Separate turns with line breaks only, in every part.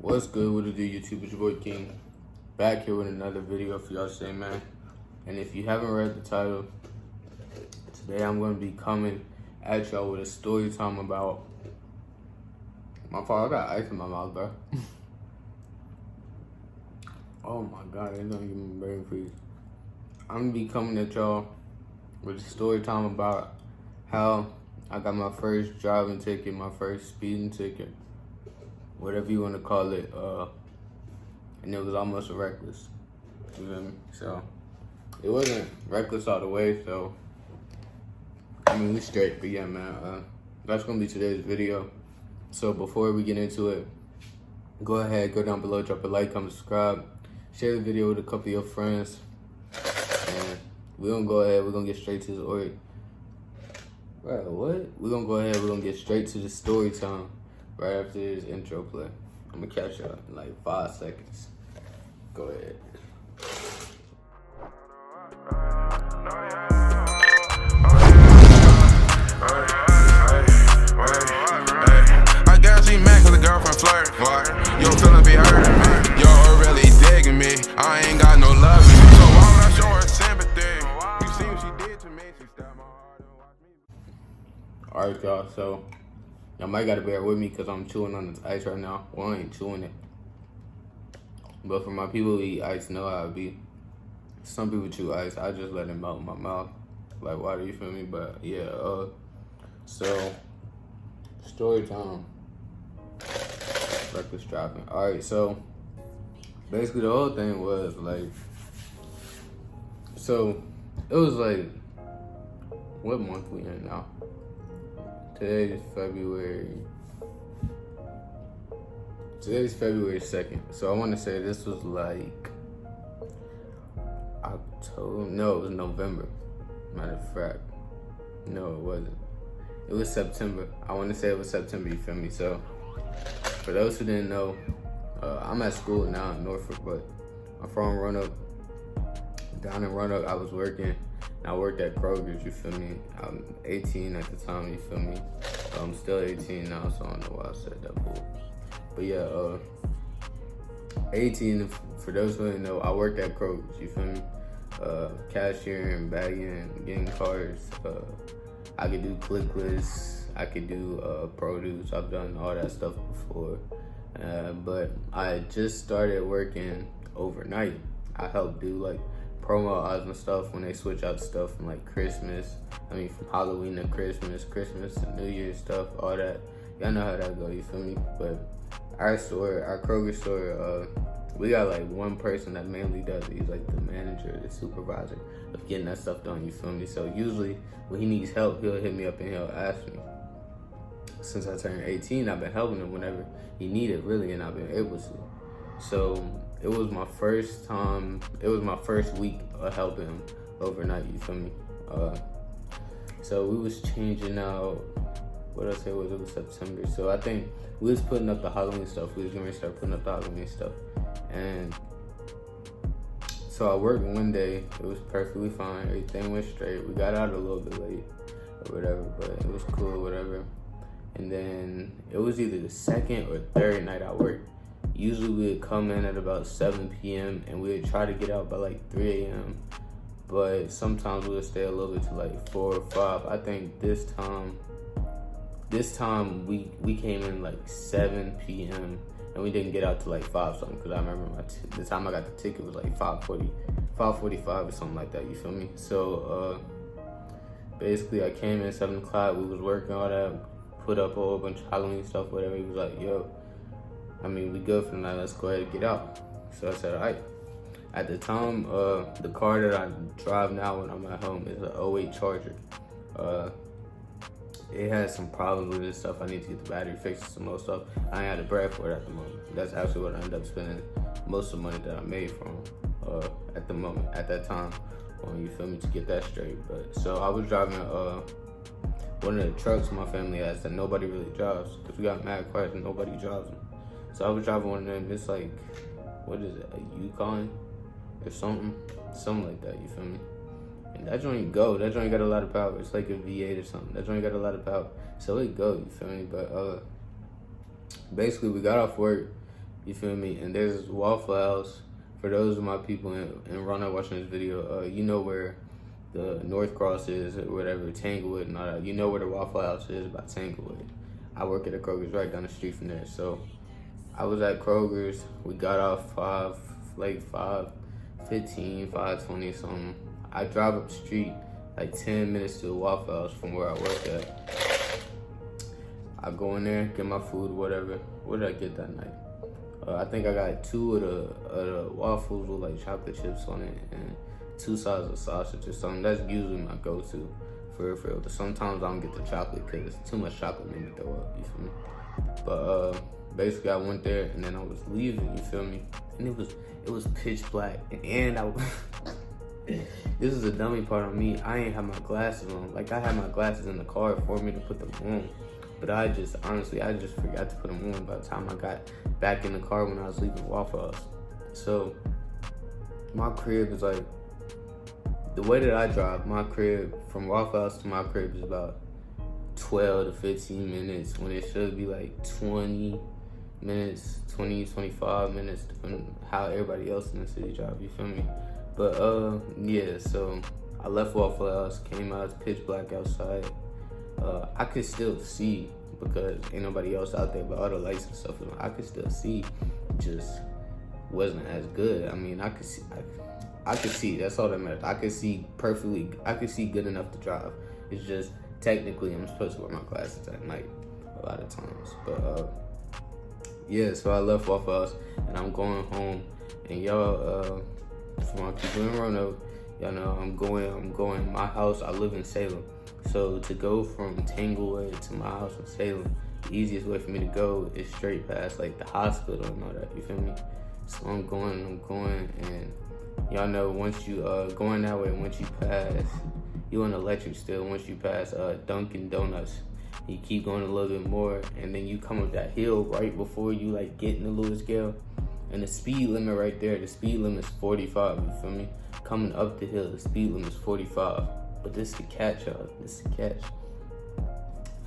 What's good? What it do, YouTube? It's your boy King, back here with another video for y'all today, man. And if you haven't read the title, today I'm going to be coming at y'all with a story time about my fault. I got ice in my mouth, bro. Oh my God, they're gonna give me a brain freeze. I'm gonna be coming at y'all with a story time about how I got my first driving ticket, my first speeding ticket, whatever you want to call it, and it was almost reckless. You feel me? So it wasn't reckless all the way. So I mean, we straight. But yeah, man, that's gonna be today's video. So before we get into it, go ahead, go down below, drop a like, comment, subscribe, share the video with a couple of your friends, and we're gonna go ahead. We're gonna get straight to the story. Right, what? We're gonna go ahead. We're gonna get straight to the story time right after this intro play. I'm gonna catch y'all in like 5 seconds. Go ahead.
I guess she mad cause the girlfriend flirt. Your feeling be hurting me. You're really digging me. I ain't got no love in me. So why would I show her sympathy? You see what she did to me. She stabbed my heart and watched me.
Alright, y'all. So y'all might gotta bear with me because I'm chewing on this ice right now. Well, I ain't chewing it, but for my people who eat ice know how it be. Some people chew ice. I just let it melt in my mouth like water. You feel me? But yeah. So story time. Reckless driving. Alright, so basically the whole thing was like, so it was like, what month we in now? Today is February 2nd. So I want to say this was like October. No, it was November. Matter of fact, no, it wasn't. It was September. I want to say it was September. You feel me? So for those who didn't know, I'm at school now in Norfolk, but I'm from Roanoke. Down in Roanoke, I was working. I worked at Kroger's, you feel me? I'm 18 at the time, you feel me? I'm still 18 now, so I don't know why I said that bull. But yeah, 18, for those who didn't know, I worked at Kroger's, you feel me? Cashiering, bagging, getting cars. I could do clickless, I could do produce. I've done all that stuff before. But I just started working overnight. I helped do like promo ads and stuff when they switch out stuff from like Christmas. I mean, from Halloween to Christmas to New Year's stuff, all that. Y'all know how that go, you feel me? But our store, our Kroger store, we got like one person that mainly does it. He's like the manager, the supervisor of getting that stuff done, you feel me? So usually when he needs help, he'll hit me up and he'll ask me. Since I turned 18, I've been helping him whenever he needed, really, and I've been able to. So it was my first time, it was my first week of helping him overnight, you feel me? So we was changing out, what else it was September. So I think we was putting up the Halloween stuff. We was gonna start putting up the Halloween stuff. And so I worked one day, it was perfectly fine, everything went straight. We got out a little bit late or whatever, but it was cool, whatever. And then it was either the second or third night I worked. Usually we would come in at about 7 p.m. and we would try to get out by like 3 a.m. But sometimes we would stay a little bit to like 4 or 5. I think this time we came in like 7 p.m. and we didn't get out to like 5 something, because I remember the time I got the ticket was like 5:45 or something like that, you feel me? So basically I came in 7 o'clock, we was working all that, put up a whole bunch of Halloween stuff, whatever. He was like, yo, I mean, we good for the night, let's go ahead and get out. So I said, all right. At the time, the car that I drive now when I'm at home is an '08 Charger. It has some problems with this stuff. I need to get the battery fixed and some more stuff. I ain't had a bread for it at the moment. That's actually what I ended up spending most of the money that I made from at the moment, at that time, on, you feel me, to get that straight. But so I was driving one of the trucks my family has that nobody really drives, because we got mad cars and nobody drives them. So I was driving one of them. It's like, what is it, a Yukon or something like that, you feel me? And that joint go, that joint got a lot of power. It's like a V8 or something. That joint got a lot of power. So it go, you feel me? But basically we got off work You feel me? And there's this Waffle House. For those of my people in Roanoke watching this video, you know where the North Cross is or whatever, Tanglewood and all that. You know where the Waffle House is by Tanglewood. I work at a Kroger's right down the street from there. So I was at Kroger's. We got off 5:15, 5:20 something. I drive up the street like 10 minutes to the Waffle House from where I work at. I go in there, get my food, whatever. What did I get that night? I think I got 2 of the waffles with like chocolate chips on it and 2 sides of sausage or something. That's usually my go-to for real. But sometimes I don't get the chocolate because too much chocolate made me throw up, you feel me? But basically I went there and then I was leaving, you feel me? And it was pitch black and I this is a dummy part on me. I ain't have my glasses on. Like I had my glasses in the car for me to put them on. But I just forgot to put them on by the time I got back in the car when I was leaving Waffle House. So my crib is like, the way that I drive, my crib from Waffle House to my crib is about 12 to 15 minutes when it should be like 20 minutes, 20, 25 minutes, depending on how everybody else in the city drive, you feel me? But yeah, so I left Waffle House, came out, it's pitch black outside. I could still see because ain't nobody else out there, but all the lights and stuff, I could still see, just wasn't as good. I mean, I could see, that's all that matters. I could see perfectly, I could see good enough to drive. It's just, technically, I'm supposed to wear my glasses at night a lot of times. But, yeah, so I left Waffle House, and I'm going home, and y'all, for my people in Roanoke, y'all know I'm going, my house, I live in Salem. So to go from Tanglewood to my house in Salem, the easiest way for me to go is straight past like the hospital and all that, you feel me? So I'm going, and y'all know once you going that way, once you pass, you on electric still, once you pass Dunkin' Donuts, you keep going a little bit more, and then you come up that hill right before you like get in the Lewis Gale, and the speed limit right there, the speed limit is 45, you feel me? Coming up the hill, the speed limit is 45. But this is the catch, y'all. This is the catch.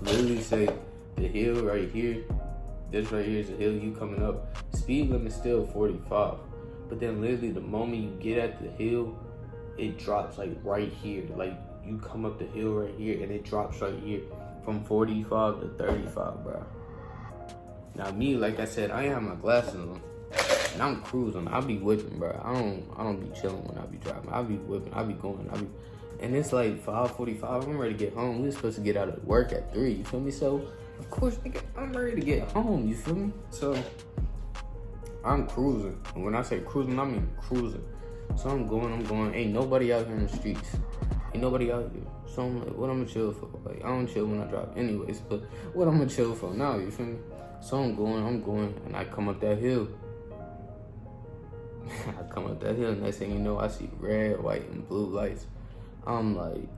Literally say the hill right here, this right here is the hill you coming up. Speed limit still 45. But then literally the moment you get at the hill, it drops like right here. Like you come up the hill right here and it drops right here from 45 to 35, bro. Now me, like I said, I ain't have my glasses on. And I'm cruising. I be whipping, bro. I don't be chilling when I be driving. I be whipping. I be going. And it's like 5:45. I'm ready to get home. We were supposed to get out of work at 3. You feel me? So of course, nigga, I'm ready to get home. You feel me? So I'm cruising. And when I say cruising, I mean cruising. So I'm going. Ain't nobody out here in the streets. Ain't nobody out here. So I'm like, what I'm gonna chill for? Like I don't chill when I drive, anyways. But what I'm gonna chill for now? You feel me? So I'm going, and I come up that hill. I come up that hill, next thing you know, I see red, white, and blue lights. I'm like,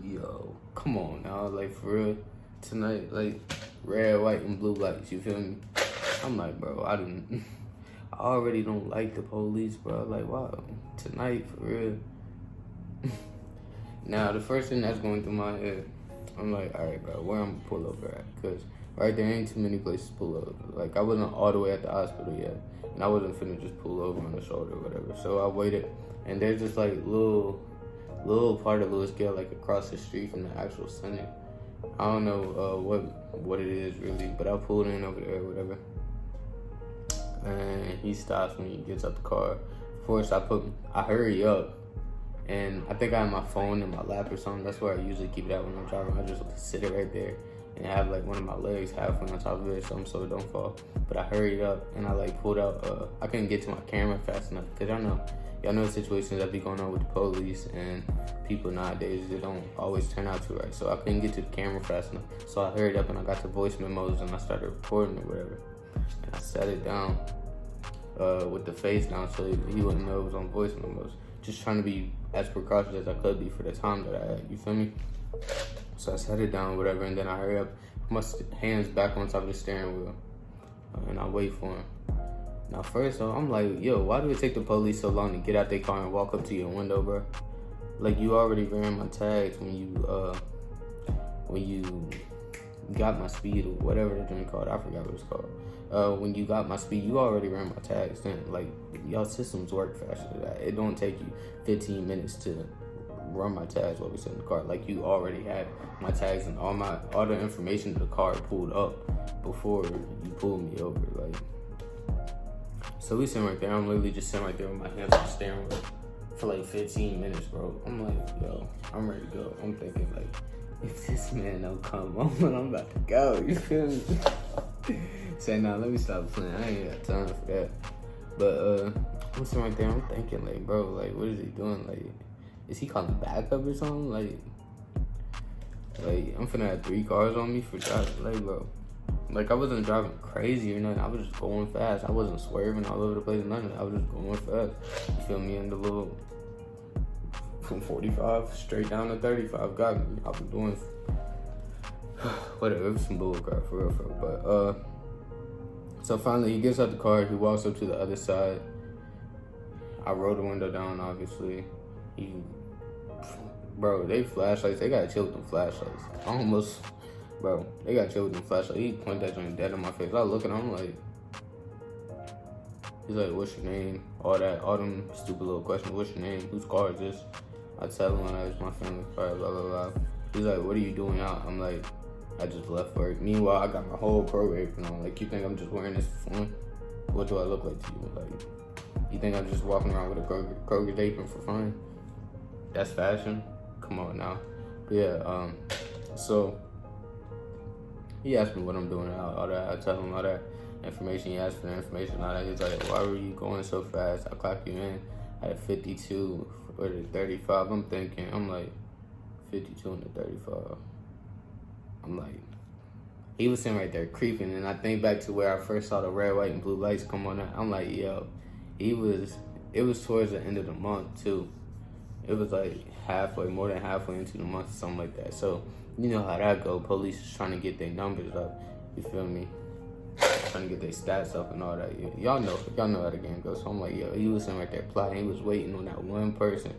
yo, come on now, like for real, tonight, like red, white, and blue lights, you feel me? I'm like, bro, I already don't like the police, bro. Like, wow, tonight, for real. Now, the first thing that's going through my head, I'm like, all right, bro, where I'm gonna pull over at? Because right there ain't too many places to pull over. Like, I wasn't all the way at the hospital yet. And I wasn't finna just pull over on the shoulder or whatever. So I waited, and there's just like little part of Lewis Gale like across the street from the actual center. I don't know what it is really, but I pulled in over there or whatever. And he stops me, gets out the car. Of course, I hurry up, and I think I have my phone in my lap or something. That's where I usually keep it at when I'm driving. I just sit it right there and have like one of my legs halfway on top of it or something so it don't fall. But I hurried up and I like pulled out, I couldn't get to my camera fast enough because y'all know situations that be going on with the police and people nowadays, they don't always turn out too right. So I couldn't get to the camera fast enough. So I hurried up and I got the voice memos and I started recording or whatever. And I set it down with the face down so he wouldn't know it was on voice memos. Just trying to be as precautious as I could be for the time that I had, you feel me? So I set it down, whatever, and then I hurry up, my hands back on top of the steering wheel, and I wait for him. Now, first though, I'm like, yo, why do it take the police so long to get out their car and walk up to your window, bro? Like, you already ran my tags when you got my speed or whatever the joint called. I forgot what it's called. When you got my speed, you already ran my tags. Then like y'all systems work faster than that. It don't take you 15 minutes to run my tags while we sit in the car. Like you already had my tags and all the information to the car pulled up before you pulled me over. Like, so we sitting right there. I'm literally just sitting right there with my hands on the steering wheel for like 15 minutes, bro. I'm like, yo, I'm ready to go. I'm thinking like, if this man don't come on, I'm about to go. You feel me? Say, nah, let me stop playing. I ain't got time for that. But I'm sitting right there. I'm thinking like, bro, like, what is he doing? Like, is he calling backup or something? Like I'm finna have 3 cars on me for driving. Like, bro, like I wasn't driving crazy or nothing. I was just going fast. I wasn't swerving all over the place or nothing. I was just going fast. You feel me? And the little from 45 straight down to 35 got me. I was doing whatever. It was some bull crap for real. But so finally he gets out the car. He walks up to the other side. I roll the window down, obviously. Bro, they flashlights, they gotta chill with them flashlights. They gotta chill with them flashlights. He pointed that joint dead in my face. I look at him, I'm like, he's like, what's your name? All them stupid little questions. What's your name? Whose car is this? I tell him, it's my family's car, blah, blah, blah. He's like, what are you doing out? I'm like, I just left work. Meanwhile, I got my whole pro apron on. Like, you think I'm just wearing this for fun? What do I look like to you? Like, you think I'm just walking around with a Kroger apron for fun? That's fashion? Come on now. But yeah, so he asked me what I'm doing, all that. I tell him all that information. He asked for the information, all that. He's like, why were you going so fast? I clocked you in at a 52 or the 35. I'm like, 52 and the 35. I'm like, he was sitting right there creeping, and I think back to where I first saw the red, white, and blue lights come on. I'm like, yo, it was towards the end of the month too. It was like more than halfway into the month, or something like that. So you know how that go. Police is trying to get their numbers up. You feel me? Trying to get their stats up and all that. Y'all know how the game goes. So I'm like, yo, he was sitting right there plotting. He was waiting on that one person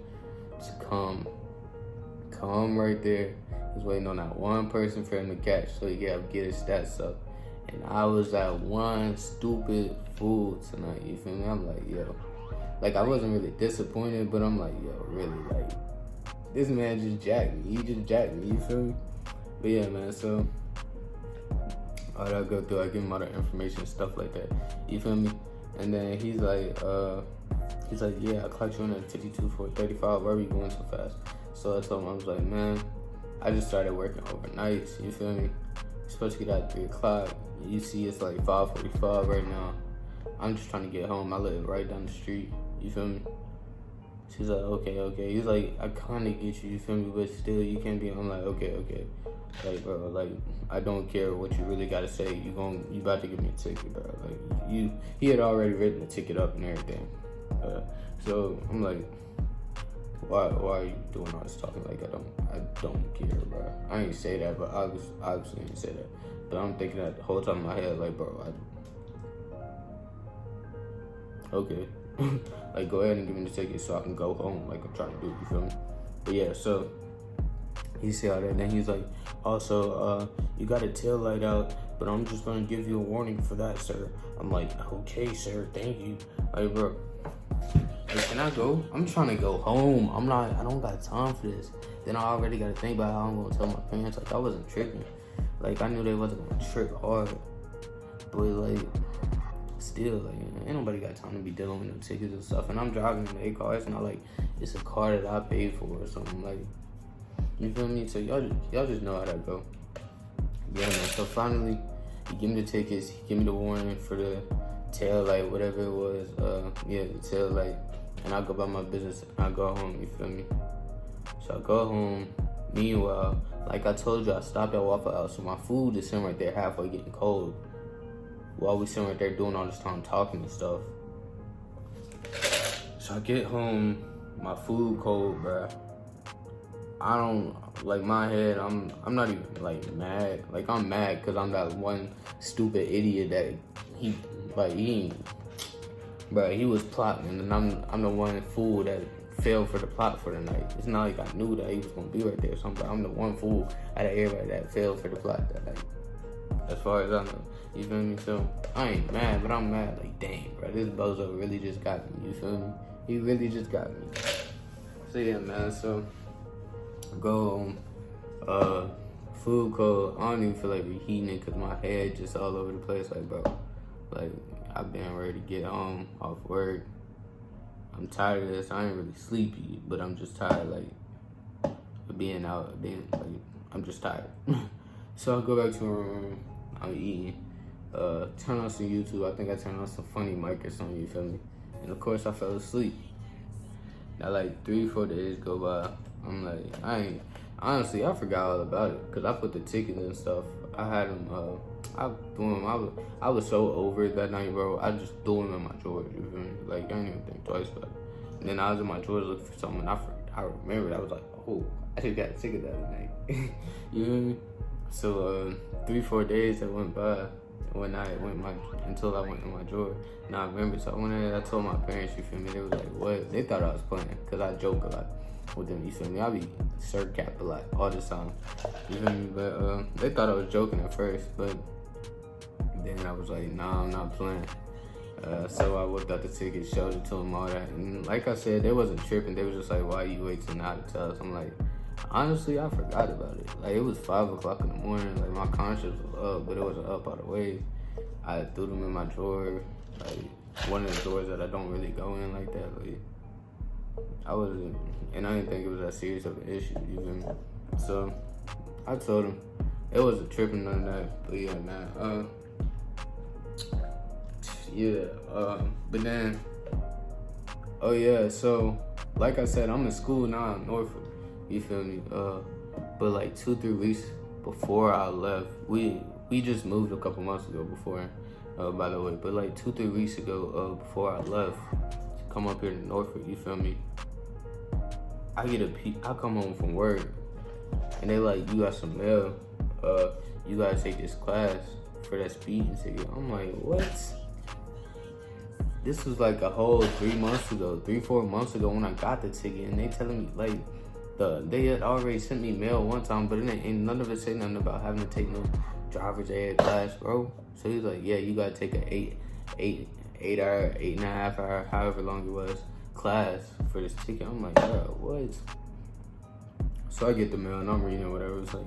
to come right there. He was waiting on that one person for him to catch, so he could get his stats up. And I was that one stupid fool tonight. You feel me? I'm like, yo. Like, I wasn't really disappointed, but I'm like, yo, really, like, this man just jacked me. He just jacked me, you feel me? But yeah, man, so all that I go through, I give him all the information and stuff like that. You feel me? And then he's like, yeah, I clocked you in at 52 for 35. Why are you going so fast? So I told him, I was like, man, I just started working overnights, you feel me? You're supposed to get out at 3 o'clock. You see it's like 5:45 right now. I'm just trying to get home. I live right down the street. You feel me? She's like, okay. He's like, I kind of get you, you feel me? But still, you can't be. I'm like, okay. Like, bro, like, I don't care what you really got to say. You about to give me a ticket, bro. Like, he had already written the ticket up and everything. So I'm like, why are you doing all this talking? Like, I don't care, bro. I ain't say that, but obviously ain't say that. But I'm thinking that the whole time in my head, like, bro, okay. Like, go ahead and give me the ticket so I can go home like I'm trying to do, you feel me? But yeah, so he said all that, and then he's like, also, you got a tail light out, but I'm just gonna give you a warning for that, sir. I'm like, okay, sir, thank you. Like, bro, like, can I go? I'm trying to go home. I don't got time for this. Then I already gotta think about how I'm gonna tell my parents. Like, I wasn't tripping. Like, I knew they wasn't gonna trip hard. But, like, still, like, ain't nobody got time to be dealing with no tickets and stuff. And I'm driving in a car. It's not like it's a car that I paid for or something. Like, you feel me? So y'all just know how that go. Yeah, man. So finally, he give me the tickets. He give me the warning for the tail light, whatever it was. The tail light. And I go about my business. And I go home. You feel me? So I go home. Meanwhile, like I told you, I stopped at Waffle House. So my food is sitting right there halfway getting cold. While we sitting right there doing all this time talking and stuff. So I get home, my food cold, bruh. I don't, like, my head, I'm not even, like, mad. Like, I'm mad because I'm that one stupid idiot that he was plotting, and I'm the one fool that fell for the plot for the night. It's not like I knew that he was gonna be right there or something, but I'm the one fool out of everybody that fell for the plot that night. as far as I know. You feel me? So I ain't mad, but I'm mad. Like, dang, bro, this bozo really just got me. You feel me? He really just got me. So yeah, man. So go home. Food cold. I don't even feel like reheating it because my head just all over the place. Like, bro, like I've been ready to get home off work. I'm tired of this. I ain't really sleepy, but I'm just tired. Like being out, I'm just tired. So I go back to my room. I'm eating. Turn on some YouTube. I think I turned on some funny mic or something. You feel me? And of course I fell asleep. Now like 3-4 days go by. I'm like, honestly, I forgot all about it because I put the tickets and stuff. I had them. I threw them. I was so over it that night, bro. I just threw them in my drawers. You feel me? Like I didn't even think twice about it. And then I was in my drawers looking for something. And I remembered. I was like, oh, I just got a ticket that night. You feel me? So 3-4 days that went by. When I went until I went in my drawer. Now I remember. So when I told my parents, you feel me? They was like, what? They thought I was playing because I joke a lot with them, you feel me? I be shirt capped a lot, all the time, you feel me? But they thought I was joking at first, but then I was like, nah, I'm not playing. So I whipped out the ticket, showed it to them, all that. And like I said, they wasn't tripping. They was just like, why you wait till now to tell us? I'm like, honestly, I forgot about it. Like, it was 5 o'clock in the morning. Like, my conscience was up, but it wasn't up all the way. I threw them in my drawer, like, one of the drawers that I don't really go in like that. Like, I wasn't, and I didn't think it was that serious of an issue, you feel me? So, I told him, it wasn't tripping none of that, but yeah, man, but then, oh yeah, so, like I said, I'm in school now in Norfolk, you feel me? But like 2-3 weeks before I left, we just moved a couple months ago before, by the way, but like 2-3 weeks ago, before I left, to come up here to Norfolk, you feel me? I come home from work, and they like, you got some mail, you gotta take this class for that speeding ticket. I'm like, what? This was like a whole 3 months ago, 3-4 months ago when I got the ticket, and they telling me like, they had already sent me mail one time, but it ain't none of it say nothing about having to take no driver's ed class, bro. So he's like, yeah, you gotta take a 8.5 hour, however long it was, class for this ticket. I'm like, bro, what? So I get the mail and I'm reading whatever. It's like,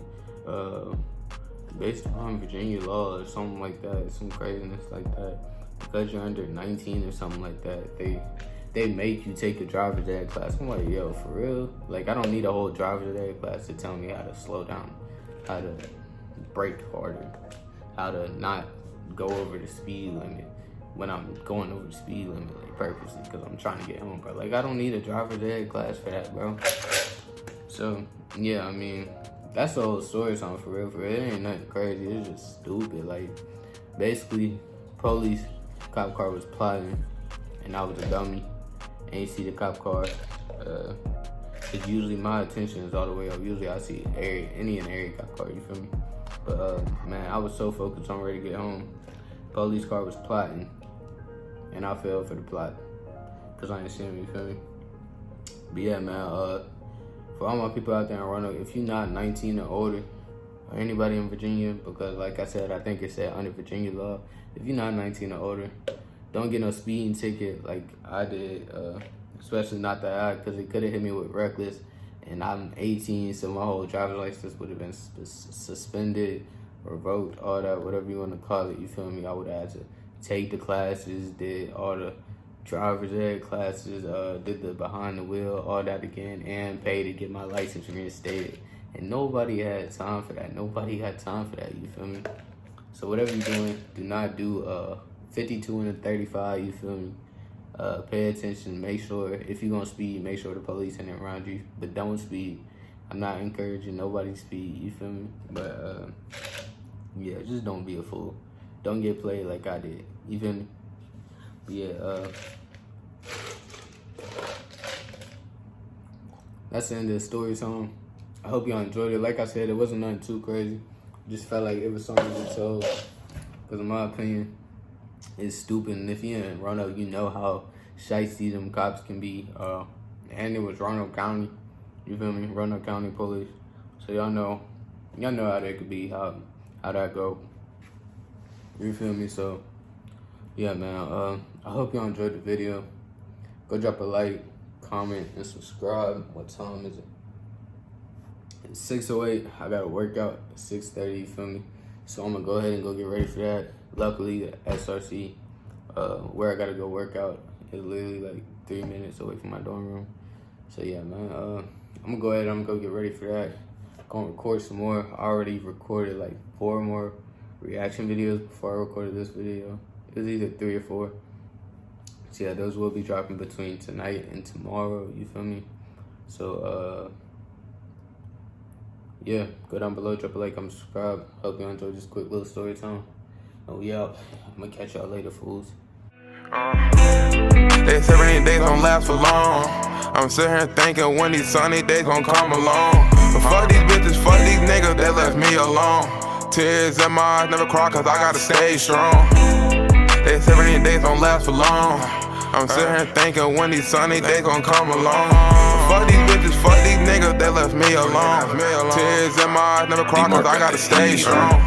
based upon Virginia law or something like that, some craziness like that. Because you're under 19 or something like that, they make you take a driver's ed class. I'm like, yo, for real? Like, I don't need a whole driver's ed class to tell me how to slow down, how to brake harder, how to not go over the speed limit when I'm going over the speed limit, like, purposely, because I'm trying to get home, bro. Like, I don't need a driver's ed class for that, bro. So, yeah, I mean, that's the whole story song, for real, for real. It ain't nothing crazy. It's just stupid. Like, basically, cop car was plotting, and I was a dummy. And you see the cop car, it's usually my attention is all the way up. Usually I see any and every cop car, you feel me? But man, I was so focused on ready to get home. Police car was plotting, and I fell for the plot, cause I ain't seen him, you feel me? But yeah, man, for all my people out there in Roanoke, if you're not 19 or older, or anybody in Virginia, because like I said, I think it said under Virginia law, if you're not 19 or older, don't get no speeding ticket like I did, especially not that, because it could have hit me with reckless, and I'm 18, so my whole driver's license would have been suspended, revoked, all that, whatever you want to call it, you feel me? I would have had to take the classes, did all the driver's ed classes, did the behind the wheel, all that again, and pay to get my license reinstated. And nobody had time for that. Nobody had time for that, you feel me? So whatever you're doing, do not do 52 and a 35, you feel me? Pay attention, make sure, if you're gonna speed, make sure the police ain't around you, but don't speed. I'm not encouraging nobody to speed, you feel me? But yeah, just don't be a fool. Don't get played like I did, you feel me? But yeah, that's the end of the story song. I hope y'all enjoyed it. Like I said, it wasn't nothing too crazy. Just felt like it was something to be told. Because in my opinion, it's stupid. And if you're in Roanoke, you know how shiesty them cops can be. And it was Roanoke County. You feel me? Roanoke County Police. So y'all know how they could be, how that go. You feel me? So yeah, man. I hope y'all enjoyed the video. Go drop a like, comment, and subscribe. What time is it? It's 6:08. I got a workout at 6:30. You feel me? So I'm gonna go ahead and go get ready for that. Luckily, the SRC, where I gotta go work out, is literally like 3 minutes away from my dorm room. So yeah, man. I'm gonna go ahead. I'm gonna go get ready for that. Gonna record some more. I already recorded like 4 more reaction videos before I recorded this video. It was either 3 or 4. So yeah, those will be dropping between tonight and tomorrow. You feel me? So yeah, go down below, drop a like, comment, subscribe. Hope you enjoyed this quick little story time. And we out. I'm gonna catch y'all later, fools.
They say rainy days don't last for long. I'm sitting here thinking when these sunny days gon' come along. But fuck these bitches, fuck these niggas, they left me alone. Tears in my eyes, never cry cause I gotta stay strong. They say rainy days don't last for long. I'm sitting here thinking when these sunny days gon' come along. But fuck these bitches, fuck these niggas, they left me alone. Tears in my eyes, never cry cause I gotta stay strong.